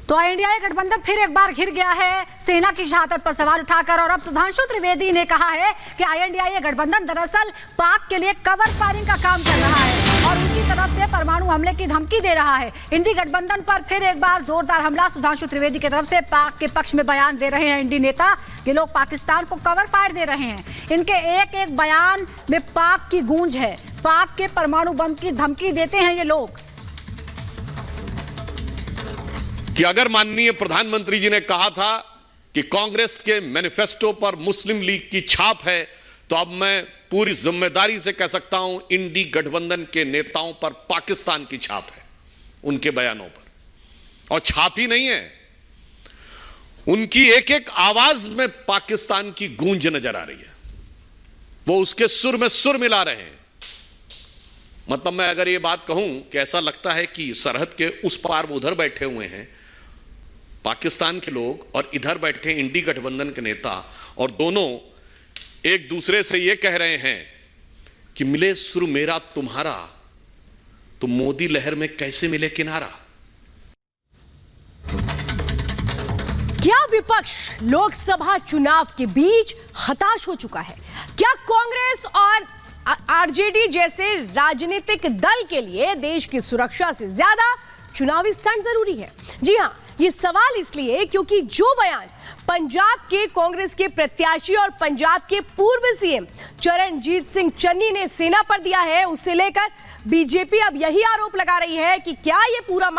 तो एनडीए गठबंधन फिर एक बार घिर गया है सेना की शहादत पर सवाल उठाकर। और अब सुधांशु त्रिवेदी ने कहा है कि आईएनडीआई गठबंधन दरअसल पाक के लिए कवर फायरिंग का काम कर रहा है और उनकी तरफ से परमाणु हमले की धमकी दे रहा है। इंडी गठबंधन पर फिर एक बार जोरदार हमला। सुधांशु त्रिवेदी की तरफ से पाक के पक्ष में बयान दे रहे हैं इंडी नेता कि लोग पाकिस्तान को कवर फायर दे रहे हैं। इनके एक एक बयान में पाक की गूंज है, पाक के परमाणु बम की धमकी देते हैं ये लोग। कि अगर माननीय प्रधानमंत्री जी ने कहा था कि कांग्रेस के मैनिफेस्टो पर मुस्लिम लीग की छाप है, तो अब मैं पूरी जिम्मेदारी से कह सकता हूं इंडी गठबंधन के नेताओं पर पाकिस्तान की छाप है, उनके बयानों पर। और छाप ही नहीं है, उनकी एक एक आवाज में पाकिस्तान की गूंज नजर आ रही है। वो उसके सुर में सुर मिला रहे हैं। मतलब मैं अगर ये बात कहूं कि ऐसा लगता है कि सरहद के उस पार वो उधर बैठे हुए हैं पाकिस्तान के लोग और इधर बैठे इंडी गठबंधन के नेता, और दोनों एक दूसरे से ये कह रहे हैं कि मिले सुर मेरा तुम्हारा तो मोदी लहर में कैसे मिले किनारा। क्या विपक्ष लोकसभा चुनाव के बीच हताश हो चुका है? क्या कांग्रेस और आरजेडी जैसे राजनीतिक दल के लिए देश की सुरक्षा से ज्यादा चुनावी स्टंट जरूरी है? जी हां, ये सवाल इसलिए क्योंकि जो बयान पंजाब के कांग्रेस के प्रत्याशी और पंजाब के पूर्व सीएम चरणजीत सिंह चन्नी ने सेना पर दिया है, उसे लेकर बीजेपी अब यही आरोप लगा रही है कि क्या ये पूरा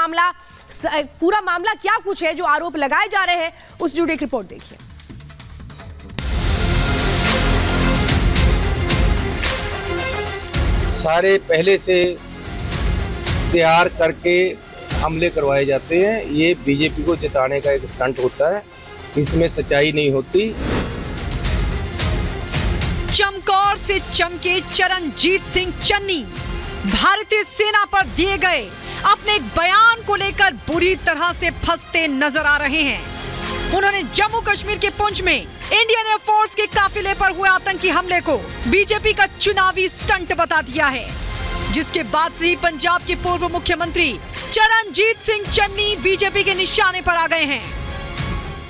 मामला क्या कुछ है जो आरोप लगाए जा रहे हैं। उस जुड़ी एक रिपोर्ट देखिए। सारे पहले से तैयार करके हमले करवाए जाते हैं। ये बीजेपी को जिताने का एक स्टंट होता है, इसमें सच्चाई नहीं होती। चमकौर से चमके चरणजीत सिंह चन्नी भारतीय सेना पर दिए गए अपने एक बयान को लेकर बुरी तरह से फंसते नजर आ रहे हैं। उन्होंने जम्मू कश्मीर के पुंछ में इंडियन एयरफोर्स के काफिले पर हुए आतंकी हमले को बीजेपी का चुनावी स्टंट बता दिया है, जिसके बाद से ही पंजाब के पूर्व मुख्यमंत्री चरणजीत सिंह चन्नी बीजेपी के निशाने पर आ गए हैं।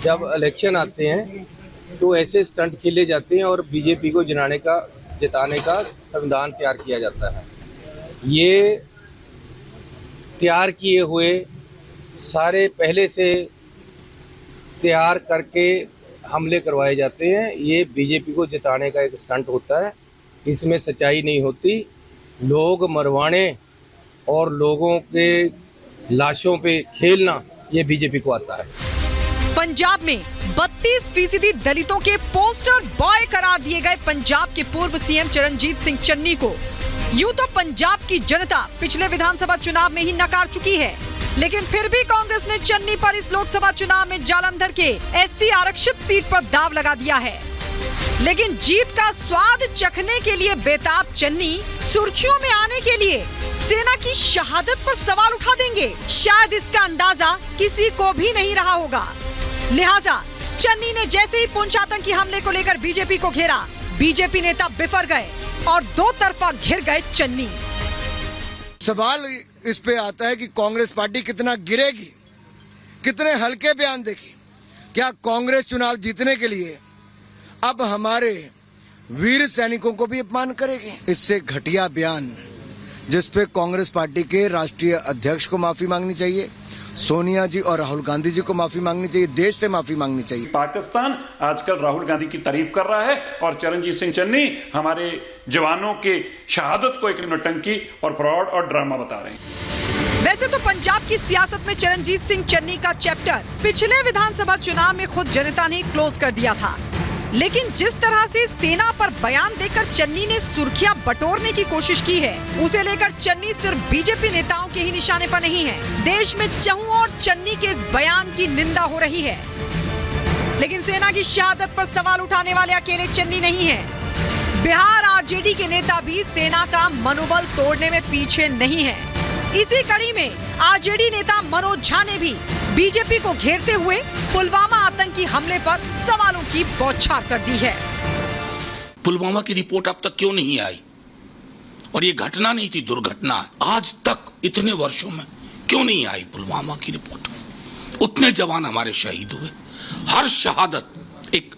जब इलेक्शन आते हैं तो ऐसे स्टंट खेले जाते हैं और बीजेपी को जिताने का संविधान तैयार किया जाता है। ये तैयार किए हुए सारे पहले से तैयार करके हमले करवाए जाते हैं। ये बीजेपी को जिताने का एक स्टंट होता है, इसमें सच्चाई नहीं होती। लोग मरवाने और लोगों के लाशों पे खेलना ये बीजेपी को आता है। पंजाब में 32% दलितों के पोस्टर बॉय करार दिए गए पंजाब के पूर्व सीएम चरणजीत सिंह चन्नी को यूं तो पंजाब की जनता पिछले विधानसभा चुनाव में ही नकार चुकी है, लेकिन फिर भी कांग्रेस ने चन्नी पर इस लोकसभा चुनाव में जालंधर के एससी आरक्षित सीट पर दाव लगा दिया है। लेकिन जीत का स्वाद चखने के लिए बेताब चन्नी सुर्खियों में आने के लिए सेना की शहादत पर सवाल उठा देंगे, शायद इसका अंदाजा किसी को भी नहीं रहा होगा। लिहाजा चन्नी ने जैसे ही पुंछ आतंकी हमले को लेकर बीजेपी को घेरा, बीजेपी नेता बिफर गए और दो तरफा घिर गए चन्नी। सवाल इस पे आता है कि कांग्रेस पार्टी कितना गिरेगी, कितने हल्के बयान देगी। क्या कांग्रेस चुनाव जीतने के लिए अब हमारे वीर सैनिकों को भी अपमान करेगी? इससे घटिया बयान जिस पे कांग्रेस पार्टी के राष्ट्रीय अध्यक्ष को माफी मांगनी चाहिए, सोनिया जी और राहुल गांधी जी को माफी मांगनी चाहिए, देश से माफी मांगनी चाहिए। पाकिस्तान आजकल राहुल गांधी की तारीफ कर रहा है और चरणजीत सिंह चन्नी हमारे जवानों के शहादत को एक नौटंकी और फ्रॉड और ड्रामा बता रहे हैं। वैसे तो पंजाब की सियासत में चरणजीत सिंह चन्नी का चैप्टर पिछले विधानसभा चुनाव में खुद जनता ने क्लोज कर दिया था, लेकिन जिस तरह से सेना पर बयान देकर चन्नी ने सुर्खियां बटोरने की कोशिश की है, उसे लेकर चन्नी सिर्फ बीजेपी नेताओं के ही निशाने पर नहीं है। देश में चहुं और चन्नी के इस बयान की निंदा हो रही है। लेकिन सेना की शहादत पर सवाल उठाने वाले अकेले चन्नी नहीं है। बिहार आरजेडी के नेता भी सेना का मनोबल तोड़ने में पीछे नहीं है। इसी कड़ी में आरजेडी नेता मनोज झा ने भी बीजेपी को घेरते हुए पुलवामा आतंकी हमले पर सवालों की बौछार कर दी है। पुलवामा की रिपोर्ट अब तक क्यों नहीं आई? और ये घटना नहीं थी, दुर्घटना। आज तक इतने वर्षों में क्यों नहीं आई पुलवामा की रिपोर्ट? उतने जवान हमारे शहीद हुए। हर शहादत एक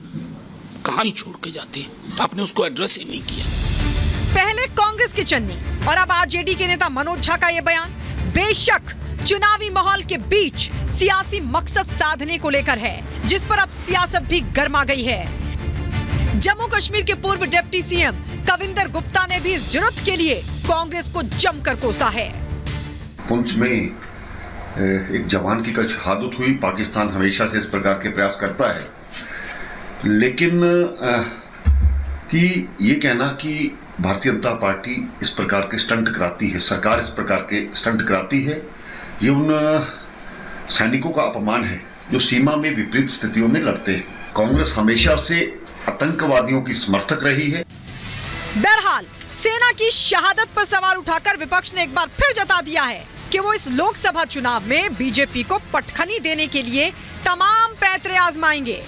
कहानी छोड़ के जाती है, आपने उसको एड्रेस ही नहीं किया। पहले कांग्रेस के चन्नी और अब आरजेडी के नेता मनोज झा का ये बयान बेशक चुनावी माहौल के बीच सियासी मकसद साधने को लेकर है, जिस पर अब सियासत भी गर्मा गई है। जम्मू कश्मीर के पूर्व डिप्टी सीएम कविंदर गुप्ता ने भी इस जुर्रत के लिए कांग्रेस को जमकर कोसा है। पुंछ में एक जवान की कल शहादत हुई। पाकिस्तान हमेशा से इस प्रकार के प्रयास करता है, लेकिन कि ये कहना कि भारतीय जनता पार्टी इस प्रकार के स्टंट कराती है, सरकार इस प्रकार के स्टंट कराती है, ये उन सैनिकों का अपमान है जो सीमा में विपरीत स्थितियों में लड़ते हैं। कांग्रेस हमेशा से आतंकवादियों की समर्थक रही है। बहरहाल सेना की शहादत पर सवाल उठाकर विपक्ष ने एक बार फिर जता दिया है कि वो इस लोकसभा चुनाव में बीजेपी को पटखनी देने के लिए तमाम पैतरे आजमाएंगे,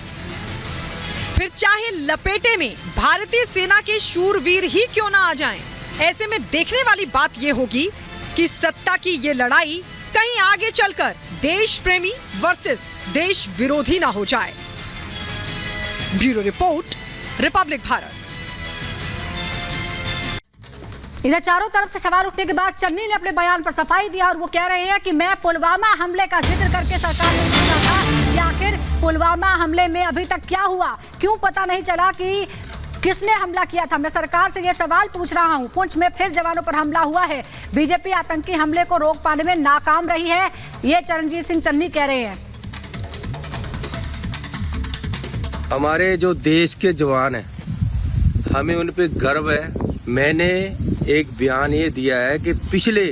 फिर चाहे लपेटे में भारतीय सेना के शूरवीर ही क्यों ना आ जाएं। ऐसे में देखने वाली बात ये होगी कि सत्ता की ये लड़ाई कहीं आगे चलकर देश प्रेमी वर्सेस देश विरोधी ना हो जाए। Bureau report, Republic Bharat. इधर चारों तरफ से सवाल उठने के बाद चन्नी ने अपने बयान पर सफाई दिया और वो कह रहे हैं कि मैं पुलवामा हमले का जिक्र करके सरकार ने पूछा था कि आखिर पुलवामा हमले में अभी तक क्या हुआ, क्यों पता नहीं चला कि किसने हमला किया था। मैं सरकार से ये सवाल पूछ रहा हूं। पुंछ में फिर जवानों पर हमला हुआ है, बीजेपी आतंकी हमले को रोक पाने में नाकाम रही है, ये चरणजीत सिंह चन्नी कह रहे हैं। हमारे जो देश के जवान हैं, हमें उन पे गर्व है। मैंने एक बयान ये दिया है कि पिछले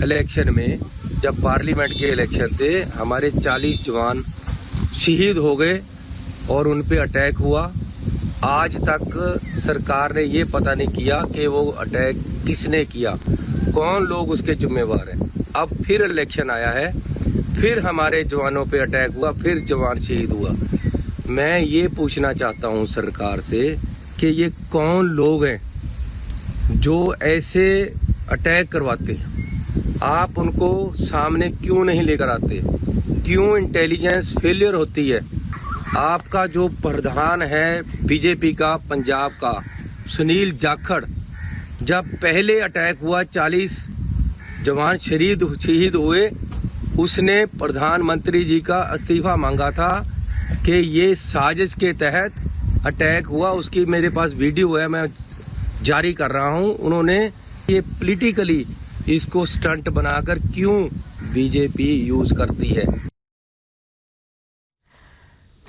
इलेक्शन में जब पार्लियामेंट के इलेक्शन थे, हमारे 40 जवान शहीद हो गए और उन पे अटैक हुआ। आज तक सरकार ने ये पता नहीं किया कि वो अटैक किसने किया, कौन लोग उसके जिम्मेवार हैं। अब फिर इलेक्शन आया है, फिर हमारे जवानों पे अटैक हुआ, फिर जवान शहीद हुआ। मैं ये पूछना चाहता हूँ सरकार से कि ये कौन लोग हैं जो ऐसे अटैक करवाते हैं, आप उनको सामने क्यों नहीं लेकर आते, क्यों इंटेलिजेंस फेलियर होती है। आपका जो प्रधान है बीजेपी का पंजाब का, सुनील जाखड़, जब पहले अटैक हुआ 40 जवान शहीद हुए, उसने प्रधानमंत्री जी का इस्तीफा मांगा था कि ये साजिश के तहत अटैक हुआ। उसकी मेरे पास वीडियो है, मैं जारी कर रहा हूं। उन्होंने ये पॉलिटिकली इसको स्टंट बनाकर क्यों बीजेपी यूज करती है।